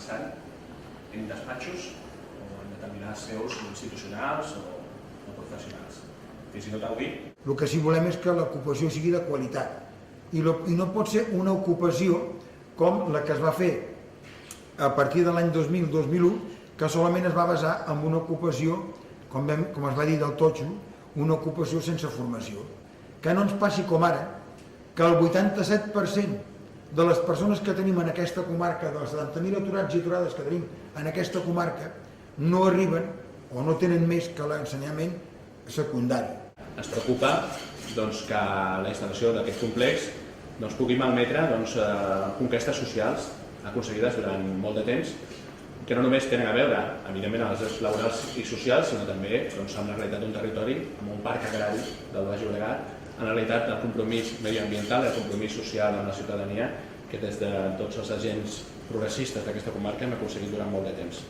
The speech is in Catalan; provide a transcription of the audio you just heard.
començant en despatxos o en determinades seus institucionals o professionals. Fins i tot avui. El que sí volem és que l'ocupació sigui de qualitat i no pot ser una ocupació com la que es va fer a partir de l'any 2000-2001, que solament es va basar en una ocupació, com es va dir del totxo, una ocupació sense formació. Que no ens passi com ara, que el 87% de les persones que tenim en aquesta comarca, de les 70.000 aturats i aturades que tenim en aquesta comarca, no arriben o no tenen més que l'ensenyament secundari. Ens preocupa que la instal·lació d'aquest complex pugui malmetre conquestes socials aconseguides durant molt de temps, que no només tenen a veure, evidentment, amb els drets laborals i socials, sinó també amb la realitat d'un territori, amb un parc agrari del Baix Llobregat, en la realitat del compromís mediambiental i el compromís social amb la ciutadania que des de tots els agents progressistes d'aquesta comarca hem aconseguit durant molt de temps.